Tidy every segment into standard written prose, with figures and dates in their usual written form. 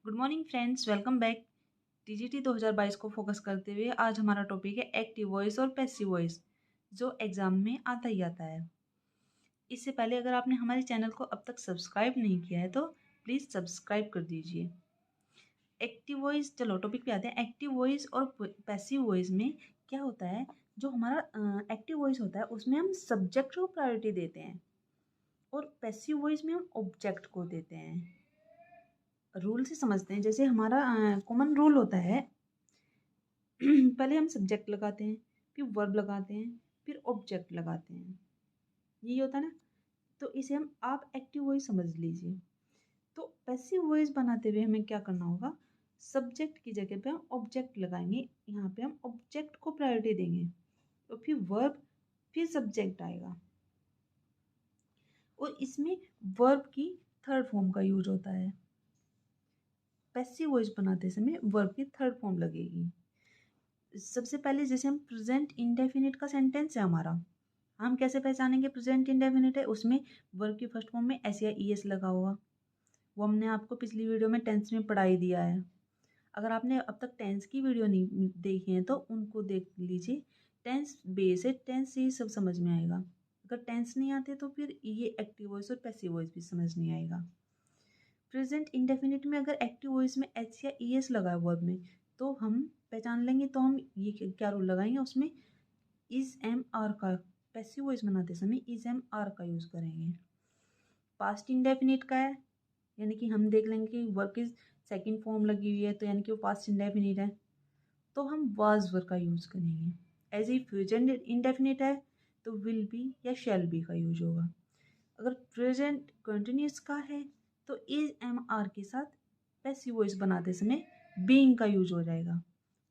Good morning friends, welcome back. TGT 2022 को focus करते हुए आज हमारा टॉपिक है एक्टिव वॉइस और पैसिव वॉइस, जो एग्जाम में आता ही आता है। इससे पहले अगर आपने हमारे चैनल को अब तक सब्सक्राइब नहीं किया है तो प्लीज़ सब्सक्राइब कर दीजिए। एक्टिव वॉइस, चलो टॉपिक पे आते हैं। एक्टिव वॉइस और पैसिव वॉइस में क्या होता है? जो हमारा एक्टिव वॉइस होता है उसमें हम सब्जेक्ट को प्रायोरिटी देते हैं और पैसिव वॉइस में हम ऑब्जेक्ट को देते हैं। रूल से समझते हैं। जैसे हमारा कॉमन रूल होता है पहले हम सब्जेक्ट लगाते हैं, फिर वर्ब लगाते हैं, फिर ऑब्जेक्ट लगाते हैं। यही होता है ना। तो इसे हम आप एक्टिव वॉइस समझ लीजिए। तो पैसिव वॉइस बनाते हुए हमें क्या करना होगा? सब्जेक्ट की जगह पे हम ऑब्जेक्ट लगाएंगे। यहाँ पे हम ऑब्जेक्ट को प्रायोरिटी देंगे, तो फिर वर्ब, फिर सब्जेक्ट आएगा। और इसमें वर्ब की थर्ड फॉर्म का यूज होता है। पैसिव वॉइस बनाते समय वर्ब की थर्ड फॉर्म लगेगी। सबसे पहले जैसे हम प्रेजेंट इंडेफिनिट का सेंटेंस है हमारा, हम कैसे पहचानेंगे प्रेजेंट इंडेफिनिट है? उसमें वर्ब की फर्स्ट फॉर्म में एस या ई एस लगा होगा। वो हमने आपको पिछली वीडियो में टेंस में पढ़ा ही दिया है। अगर आपने अब तक टेंस की वीडियो नहीं देखी है तो उनको देख लीजिए। टेंस बेस है, टेंस से ही सब समझ में आएगा। अगर टेंस नहीं आते तो फिर ये एक्टिव वॉइस और पैसिव वॉइस भी समझ नहीं आएगा। प्रेजेंट इंडेफिनिट में अगर एक्टिव वॉइस में एच या ई एस लगा है वर्ब में, तो हम पहचान लेंगे। तो हम ये क्या रूल लगाएंगे? उसमें इज एम आर का, पैसिव वॉइस बनाते समय इज एम आर का यूज करेंगे। पास्ट इंडेफिनिट का है, यानी कि हम देख लेंगे कि वर्ब की सेकंड फॉर्म लगी हुई है तो यानी कि वो पास्ट इंडेफिनिट है, तो हम वाज वर्ब का यूज करेंगे। एज ए फ्यूचर इंडेफिनिट है तो विल बी या शैल बी का यूज होगा। अगर प्रेजेंट कंटिन्यूस का है तो इज एम आर के साथ पैसिव वॉइस बनाते समय बीइंग का यूज हो जाएगा।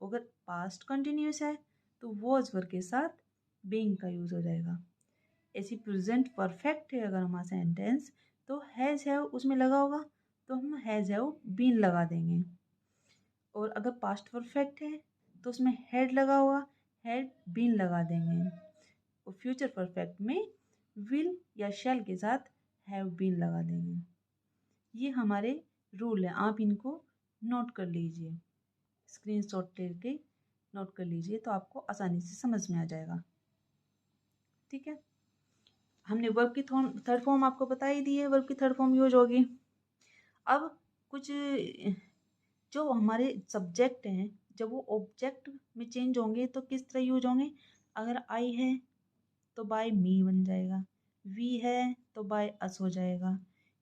अगर पास्ट कंटिन्यूस है तो वॉज वर्ब के साथ बीइंग का यूज हो जाएगा। ऐसी प्रेजेंट परफेक्ट है अगर हमारा सेंटेंस, तो हैज़ हैव उसमें लगा होगा तो हम हैज़ हैव बीन लगा देंगे। और अगर पास्ट परफेक्ट है तो उसमें हैड लगा हुआ, हैड बीन लगा देंगे। और फ्यूचर परफेक्ट में विल या शैल के साथ हैव बीन लगा देंगे। ये हमारे रूल हैं, आप इनको नोट कर लीजिए। स्क्रीनशॉट लेके नोट कर लीजिए तो आपको आसानी से समझ में आ जाएगा। ठीक है, हमने वर्ब की थर्ड फॉर्म आपको बता ही दी है। वर्ब की थर्ड फॉर्म यूज होगी। अब कुछ जो हमारे सब्जेक्ट हैं, जब वो ऑब्जेक्ट में चेंज होंगे तो किस तरह यूज होंगे? अगर आई है तो बाय मी बन जाएगा, वी है तो बाय अस हो जाएगा,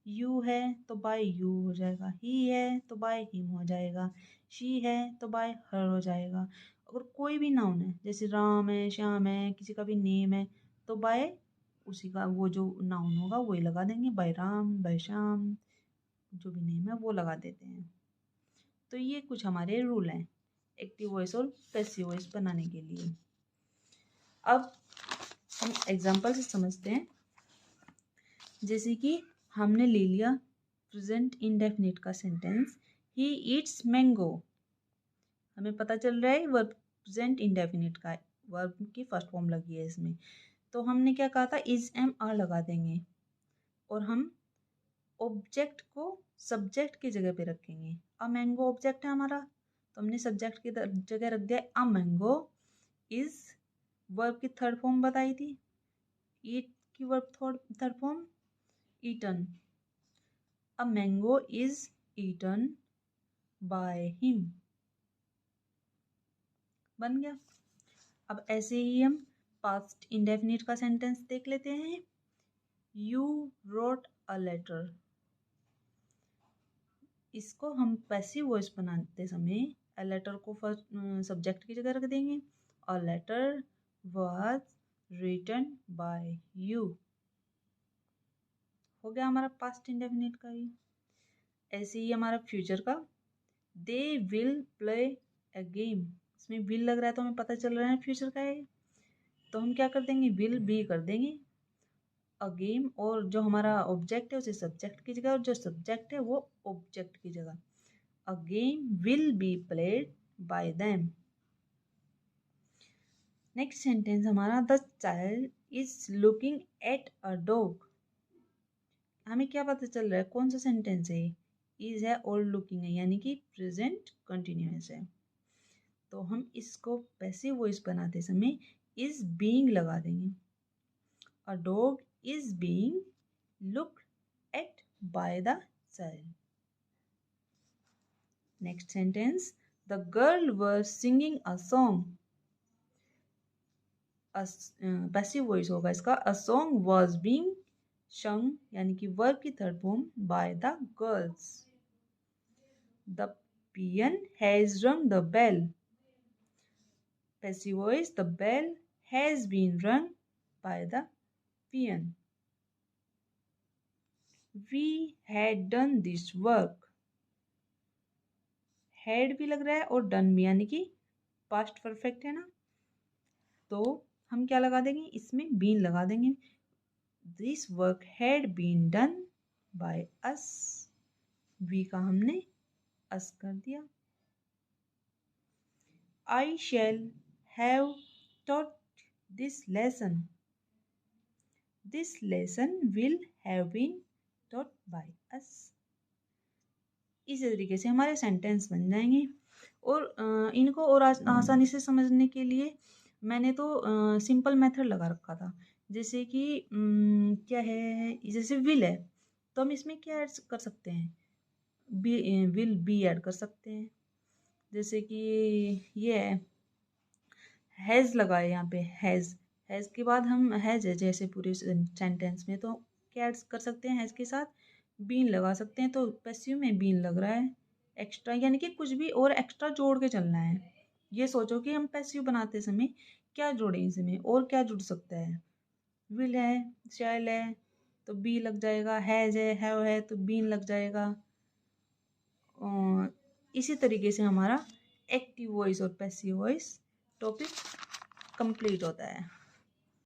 यू है तो बाय यू हो जाएगा, ही है तो बाय हिम हो जाएगा, शी है तो बाय हर हो जाएगा। अगर कोई भी नाउन है, जैसे राम है, श्याम है, किसी का भी नेम है, तो बाय उसी का वो जो नाउन होगा वही लगा देंगे। बाय राम, बाय श्याम, जो भी नेम है वो लगा देते हैं। तो ये कुछ हमारे रूल हैं एक्टिव वॉइस और पैसिव वॉइस बनाने के लिए। अब हम एग्जाम्पल से समझते हैं। जैसे कि हमने ले लिया प्रेजेंट इंडेफिनिट का सेंटेंस, ही ईट्स मैंगो। हमें पता चल रहा है वर्ब प्रेजेंट इंडेफिनिट का, वर्ब की फर्स्ट फॉर्म लगी है इसमें। तो हमने क्या कहा था? इज एम आर लगा देंगे और हम ऑब्जेक्ट को सब्जेक्ट की जगह पे रखेंगे। अ मैंगो ऑब्जेक्ट है हमारा, तो हमने सब्जेक्ट की जगह रख दिया अ मैंगो। इज वर्ब की थर्ड फॉर्म बताई थी, ईट की verb third form eaten. A mango is eaten by him, बन गया। अब ऐसे ही हम पास्ट इंडेफिनिट का सेंटेंस देख लेते हैं। You wrote a letter. इसको हम पैसिव वॉइस बनाते समय अ लेटर को फर्स्ट सब्जेक्ट की जगह रख देंगे। A letter was written by you, हो गया हमारा पास्ट इंडेफिनिट का भी। ऐसे ही हमारा फ्यूचर का, they will play a game. इसमें विल लग रहा है तो हमें पता चल रहा है फ्यूचर का है, तो हम क्या कर देंगे? विल बी कर देंगे अ गेम। और जो हमारा ऑब्जेक्ट है उसे सब्जेक्ट की जगह और जो सब्जेक्ट है वो ऑब्जेक्ट की जगह। A game will be played by them. Next sentence हमारा, the child is looking at a dog. हमें क्या पता चल रहा है? कौन सा सेंटेंस है? इज है और लुकिंग है, यानी कि प्रेजेंट कंटिन्यूअस है। तो हम इसको पैसिव वॉइस बनाते समय इज बीइंग लगा देंगे। A dog is being looked at by the child. Next sentence, the girl was singing a song. Passive voice होगा इसका, a song was being sung, यानी कि वर्ब की third form, by the girls. The peon has rung the bell. Passive voice, the bell has been rung by the peon. We had done this work. Had भी लग रहा है और done भी, यानी कि पास्ट परफेक्ट है ना, तो हम क्या लगा देंगे, इसमें बीन लगा देंगे। This work had been done by us. We का हमने अस कर दिया। I shall have taught this lesson. This lesson will have been taught by us. इसी तरीके से हमारे सेंटेंस बन जाएंगे। और इनको और आसानी से समझने के लिए मैंने तो सिंपल मेथड लगा रखा था। जैसे कि क्या है, जैसे विल है तो हम इसमें क्या ऐड कर सकते हैं, विल बी ऐड कर सकते हैं। जैसे कि ये है, हैज़ लगाए यहाँ पे, हैज़ के बाद हम हैज़ है जैसे पूरे सेंटेंस में, तो क्या ऐड कर सकते हैं, हैज़ के साथ बीन लगा सकते हैं। तो पैसिव में बीन लग रहा है एक्स्ट्रा, यानी कि कुछ भी और एक्स्ट्रा जोड़ के चलना है। ये सोचो कि हम पैसिव बनाते समय क्या जोड़ें इसमें, और क्या जुड़ सकता है। विल है, शैल है तो बी लग जाएगा, हैज़ है, हैव है तो बीन लग जाएगा। और इसी तरीके से हमारा एक्टिव वॉइस और पैसिव वॉइस टॉपिक कंप्लीट होता है।